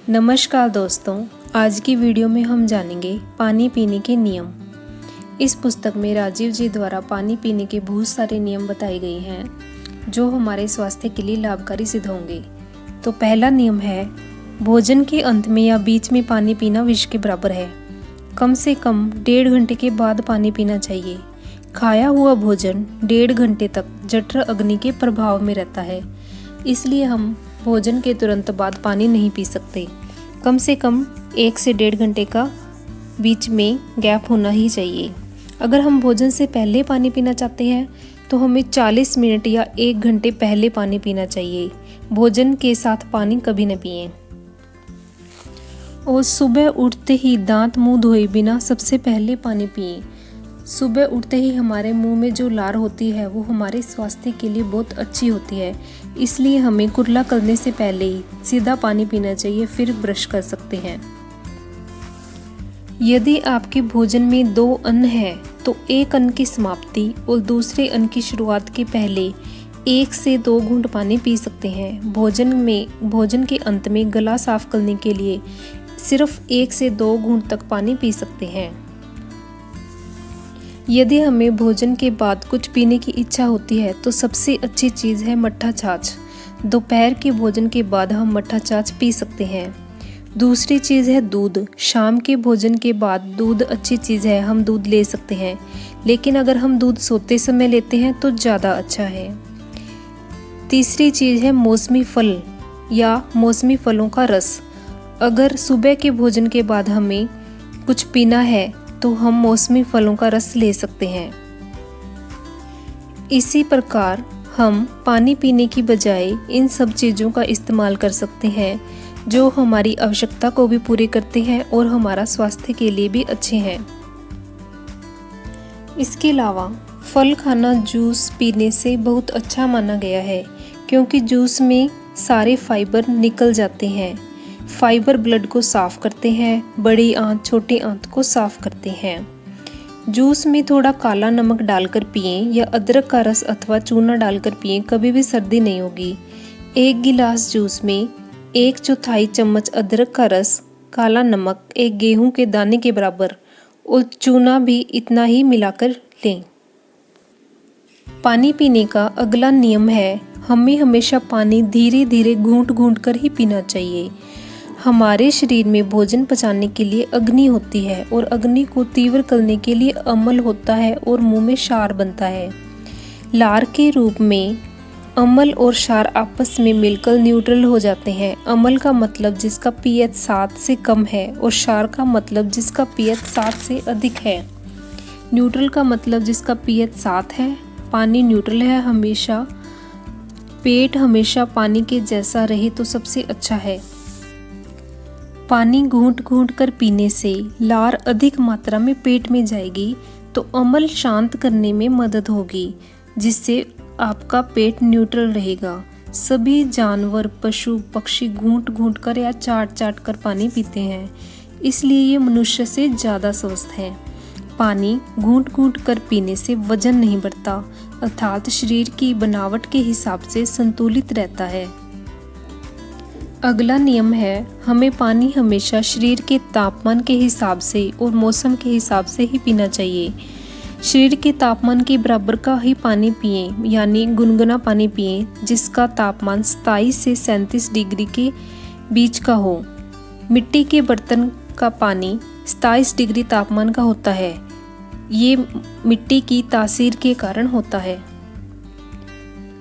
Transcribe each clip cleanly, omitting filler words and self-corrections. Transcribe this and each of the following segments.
नमस्कार दोस्तों, आज की वीडियो में हम जानेंगे पानी पीने के नियम। इस पुस्तक में राजीव जी द्वारा पानी पीने के बहुत सारे नियम बताए गए हैं जो हमारे स्वास्थ्य के लिए लाभकारी सिद्ध होंगे। तो पहला नियम है, भोजन के अंत में या बीच में पानी पीना विष के बराबर है। कम से कम 1.5 घंटे के बाद पानी पीना चाहिए। खाया हुआ भोजन 1.5 घंटे तक जठर अग्नि के प्रभाव में रहता है, इसलिए हम भोजन के तुरंत बाद पानी नहीं पी सकते। कम से कम 1 से 1.5 घंटे का बीच में गैप होना ही चाहिए। अगर हम भोजन से पहले पानी पीना चाहते हैं तो हमें 40 मिनट या 1 घंटे पहले पानी पीना चाहिए। भोजन के साथ पानी कभी न पिएं। और सुबह उठते ही दांत मुंह धोए बिना सबसे पहले पानी पिएं। सुबह उठते ही हमारे मुंह में जो लार होती है वो हमारे स्वास्थ्य के लिए बहुत अच्छी होती है, इसलिए हमें कुल्ला करने से पहले ही सीधा पानी पीना चाहिए, फिर ब्रश कर सकते हैं। यदि आपके भोजन में 2 अन्न है तो एक अन्न की समाप्ति और दूसरे अन्न की शुरुआत के पहले 1 से 2 घूंट पानी पी सकते हैं। भोजन के अंत में गला साफ करने के लिए सिर्फ 1 से 2 घूंट तक पानी पी सकते हैं। यदि हमें भोजन के बाद कुछ पीने की इच्छा होती है तो सबसे अच्छी चीज़ है मट्ठा छाछ। दोपहर के भोजन के बाद हम मट्ठा छाछ पी सकते हैं। दूसरी चीज़ है दूध। शाम के भोजन के बाद दूध अच्छी चीज़ है, हम दूध ले सकते हैं, लेकिन अगर हम दूध सोते समय लेते हैं तो ज़्यादा अच्छा है। तीसरी चीज़ है मौसमी फल या मौसमी फलों का रस। अगर सुबह के भोजन के बाद हमें कुछ पीना है तो हम मौसमी फलों का रस ले सकते हैं। इसी प्रकार हम पानी पीने की बजाय इन सब चीज़ों का इस्तेमाल कर सकते हैं जो हमारी आवश्यकता को भी पूरी करते हैं और हमारा स्वास्थ्य के लिए भी अच्छे हैं। इसके अलावा फल खाना जूस पीने से बहुत अच्छा माना गया है, क्योंकि जूस में सारे फाइबर निकल जाते हैं। फाइबर ब्लड को साफ करते हैं, बड़ी आंत छोटी आंत को साफ करते हैं। जूस में थोड़ा काला नमक डालकर पिएं या अदरक का रस अथवा चूना डालकर पिएं, कभी भी सर्दी नहीं होगी। 1 गिलास जूस में 1/4 चम्मच अदरक का रस, काला नमक 1 गेहूं के दाने के बराबर और चूना भी इतना ही मिलाकर लें। पानी पीने का अगला नियम है, हमें हमेशा पानी धीरे धीरे घूंट घूंट कर ही पीना चाहिए। हमारे शरीर में भोजन पचाने के लिए अग्नि होती है और अग्नि को तीव्र करने के लिए अम्ल होता है और मुंह में क्षार बनता है। लार के रूप में अम्ल और क्षार आपस में मिलकर न्यूट्रल हो जाते हैं। अम्ल का मतलब जिसका pH 7 से कम है और क्षार का मतलब जिसका pH 7 से अधिक है। न्यूट्रल का मतलब जिसका pH 7 है। पानी न्यूट्रल है हमेशा। पेट हमेशा पानी के जैसा रहे तो सबसे अच्छा है। पानी घूंट घूंट कर पीने से लार अधिक मात्रा में पेट में जाएगी तो अम्ल शांत करने में मदद होगी, जिससे आपका पेट न्यूट्रल रहेगा। सभी जानवर पशु पक्षी घूंट घूंट कर या चाट चाट कर पानी पीते हैं, इसलिए ये मनुष्य से ज़्यादा स्वस्थ है। पानी घूंट घूंट कर पीने से वजन नहीं बढ़ता, अर्थात शरीर की बनावट के हिसाब से संतुलित रहता है। अगला नियम है, हमें पानी हमेशा शरीर के तापमान के हिसाब से और मौसम के हिसाब से ही पीना चाहिए। शरीर के तापमान के बराबर का ही पानी पिएं, यानी गुनगुना पानी पिएं जिसका तापमान 27 से 37 डिग्री के बीच का हो। मिट्टी के बर्तन का पानी 27 डिग्री तापमान का होता है। ये मिट्टी की तासीर के कारण होता है।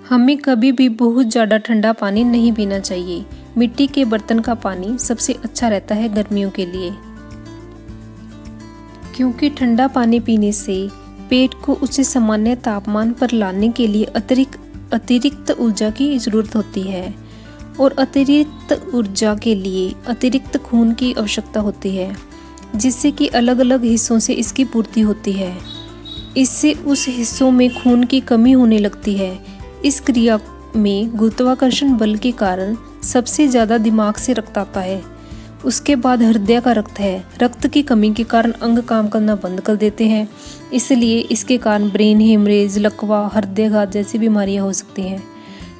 हमें कभी भी बहुत ज़्यादा ठंडा पानी नहीं पीना चाहिए। मिट्टी के बर्तन का पानी सबसे अच्छा रहता है गर्मियों के लिए, क्योंकि ठंडा पानी पीने से पेट को उसे सामान्य तापमान पर लाने के लिए अतिरिक्त ऊर्जा की ज़रूरत होती है और अतिरिक्त ऊर्जा के लिए अतिरिक्त खून की आवश्यकता होती है, जिससे कि अलग अलग हिस्सों से इसकी पूर्ति होती है। इससे उस हिस्सों में खून की कमी होने लगती है। इस क्रिया में गुरुत्वाकर्षण बल के कारण सबसे ज़्यादा दिमाग से रक्त आता है, उसके बाद हृदय का रक्त है। रक्त की कमी के कारण अंग काम करना बंद कर देते हैं, इसलिए इसके कारण ब्रेन हेमरेज, लकवा, हृदयघात जैसी बीमारियां हो सकती हैं।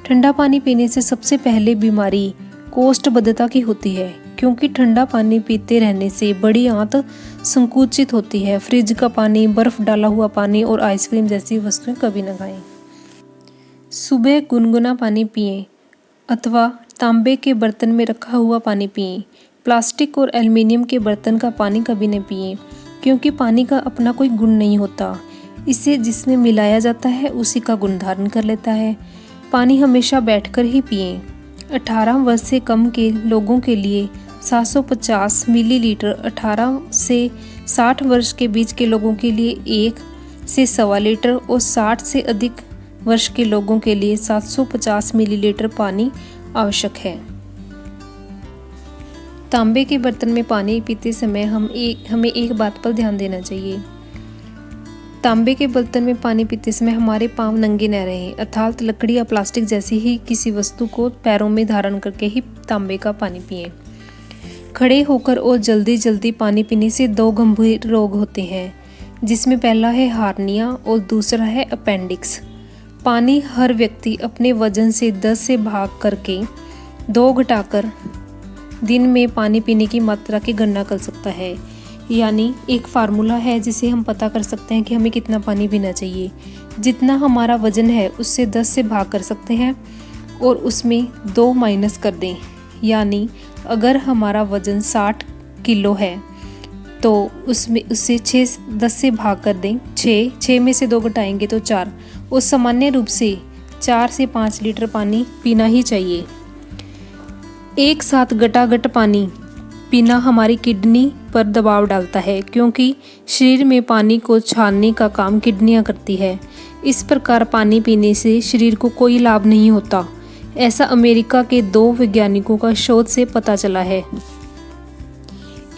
ठंडा पानी पीने से सबसे पहले बीमारी कोष्ठबद्धता की होती है, क्योंकि ठंडा पानी पीते रहने से बड़ी आंत संकुचित होती है। फ्रिज का पानी, बर्फ डाला हुआ पानी और आइसक्रीम जैसी वस्तुएं कभी न खाएं। सुबह गुनगुना पानी पिएं अथवा तांबे के बर्तन में रखा हुआ पानी पिएं। प्लास्टिक और एल्युमिनियम के बर्तन का पानी कभी न पिएं, क्योंकि पानी का अपना कोई गुण नहीं होता। इसे जिसमें मिलाया जाता है उसी का गुण धारण कर लेता है। पानी हमेशा बैठकर ही पिएं। 18 वर्ष से कम के लोगों के लिए 750 मिलीलीटर, 18 से 60 वर्ष के बीच के लोगों के लिए 1 से 1.25 लीटर और 60 से अधिक वर्ष के लोगों के लिए 750 मिलीलीटर पानी आवश्यक है। तांबे के बर्तन में पानी पीते समय हमें एक बात पर ध्यान देना चाहिए। तांबे के बर्तन में पानी पीते समय हमारे पांव नंगे न रहें, अर्थात लकड़ी या प्लास्टिक जैसी ही किसी वस्तु को पैरों में धारण करके ही तांबे का पानी पिएं। खड़े होकर और जल्दी जल्दी पानी पीने से 2 गंभीर रोग होते हैं, जिसमें पहला है हार्निया और दूसरा है अपेंडिक्स। पानी हर व्यक्ति अपने वजन से 10 से भाग करके 2 घटाकर दिन में पानी पीने की मात्रा की गणना कर सकता है। यानी एक फार्मूला है जिसे हम पता कर सकते हैं कि हमें कितना पानी पीना चाहिए। जितना हमारा वजन है उससे 10 से भाग कर सकते हैं और उसमें 2 माइनस कर दें। यानी अगर हमारा वजन 60 किलो है तो उससे 10 से भाग कर दें, 6 में से 2 घटाएंगे तो 4, और सामान्य रूप से 4 से 5 लीटर पानी पीना ही चाहिए। एक साथ घटाघट पानी पीना हमारी किडनी पर दबाव डालता है, क्योंकि शरीर में पानी को छानने का काम किडनियां करती है। इस प्रकार पानी पीने से शरीर को कोई लाभ नहीं होता। ऐसा अमेरिका के 2 वैज्ञानिकों का शोध से पता चला है।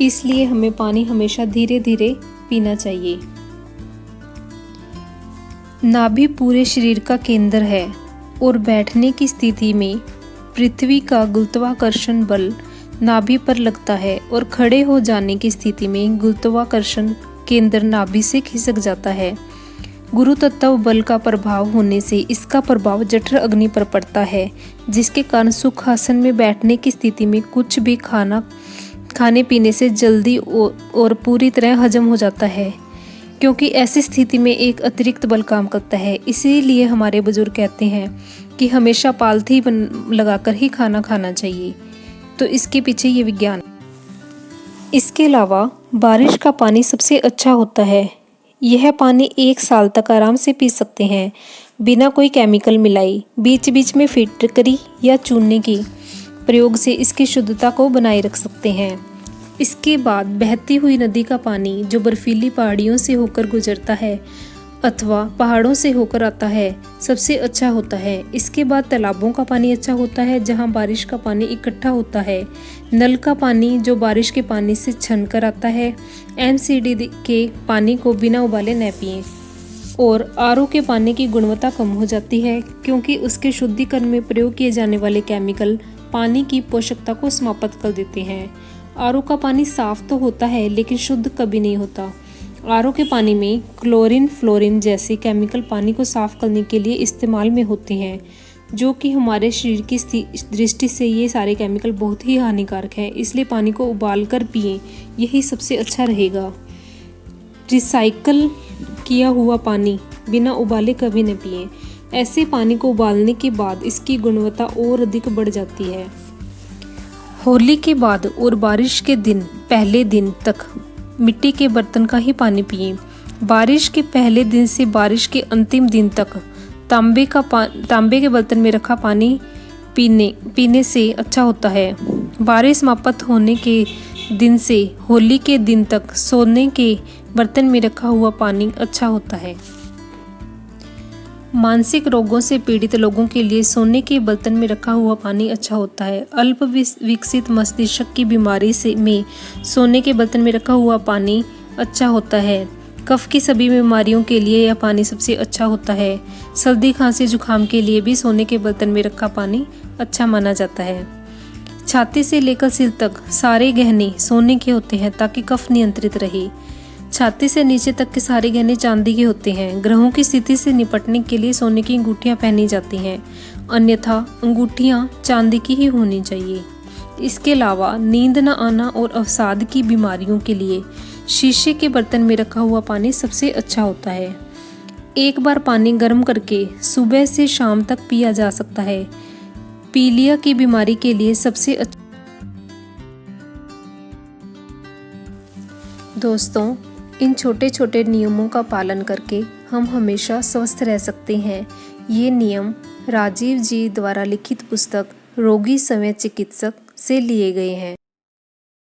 इसलिए हमें पानी हमेशा धीरे धीरे पीना चाहिए। नाभि पूरे शरीर का केंद्र है और बैठने की स्थिति में पृथ्वी का गुरुत्वाकर्षण बल नाभि पर लगता है और खड़े हो जाने की स्थिति में गुरुत्वाकर्षण केंद्र नाभि से खिसक जाता है। गुरुतत्व बल का प्रभाव होने से इसका प्रभाव जठर अग्नि पर पड़ता है, जिसके कारण सुखासन में बैठने की स्थिति में कुछ भी खाने पीने से जल्दी और पूरी तरह हजम हो जाता है, क्योंकि ऐसी स्थिति में एक अतिरिक्त बल काम करता है। इसीलिए हमारे बुजुर्ग कहते हैं कि हमेशा पालथी लगाकर ही खाना खाना चाहिए। तो इसके पीछे ये विज्ञान। इसके अलावा बारिश का पानी सबसे अच्छा होता है। यह पानी 1 साल तक आराम से पी सकते हैं, बिना कोई केमिकल मिलाई। बीच बीच में फिटकरी या चूने के प्रयोग से इसकी शुद्धता को बनाए रख सकते हैं। इसके बाद बहती हुई नदी का पानी जो बर्फीली पहाड़ियों से होकर गुजरता है अथवा पहाड़ों से होकर आता है, सबसे अच्छा होता है। इसके बाद तालाबों का पानी अच्छा होता है, जहां बारिश का पानी इकट्ठा होता है। नल का पानी जो बारिश के पानी से छनकर आता है। एमसीडी के पानी को बिना उबाले न पिएं। और आरओ के पानी की गुणवत्ता कम हो जाती है, क्योंकि उसके शुद्धिकरण में प्रयोग किए जाने वाले केमिकल पानी की पोषकता को समाप्त कर देते हैं। आरओ का पानी साफ तो होता है, लेकिन शुद्ध कभी नहीं होता। आरओ के पानी में क्लोरीन, फ्लोरीन जैसे केमिकल पानी को साफ करने के लिए इस्तेमाल में होते हैं, जो कि हमारे शरीर की दृष्टि से ये सारे केमिकल बहुत ही हानिकारक है। इसलिए पानी को उबाल कर पिएं, यही सबसे अच्छा रहेगा। रिसाइकल किया हुआ पानी बिना उबाले कभी न पिएं। ऐसे पानी को उबालने के बाद इसकी गुणवत्ता और अधिक बढ़ जाती है। होली के बाद और बारिश के दिन पहले दिन तक मिट्टी के बर्तन का ही पानी पिएं। बारिश के पहले दिन से बारिश के अंतिम दिन तक तांबे के बर्तन में रखा पानी पीने से अच्छा होता है। बारिश समाप्त होने के दिन से होली के दिन तक सोने के बर्तन में रखा हुआ पानी अच्छा होता है। मानसिक रोगों से पीड़ित लोगों के लिए सोने के बर्तन में रखा हुआ पानी अच्छा होता है। अल्प विकसित मस्तिष्क की बीमारी में सोने के बर्तन में रखा हुआ पानी अच्छा होता है। कफ की सभी बीमारियों के लिए यह पानी सबसे अच्छा होता है। सर्दी, खांसी, जुकाम के लिए भी सोने के बर्तन में रखा पानी अच्छा माना जाता है। छाती से लेकर सिर तक सारे गहने सोने के होते हैं, ताकि कफ नियंत्रित रहे। छाती से नीचे तक के सारे गहने चांदी के होते हैं। ग्रहों की स्थिति से निपटने के लिए सोने की अंगूठियां पहनी जाती हैं, अन्यथा अंगूठियां चांदी की ही होनी चाहिए। इसके अलावा नींद न आना और अवसाद की बीमारियों के लिए शीशे के बर्तन में रखा हुआ पानी सबसे अच्छा होता है। एक बार पानी गर्म करके सुबह से शाम तक पिया जा सकता है। पीलिया की बीमारी के लिए सबसे अच्छा। दोस्तों, इन छोटे छोटे नियमों का पालन करके हम हमेशा स्वस्थ रह सकते हैं। ये नियम राजीव जी द्वारा लिखित पुस्तक रोगी समय चिकित्सक से लिए गए हैं।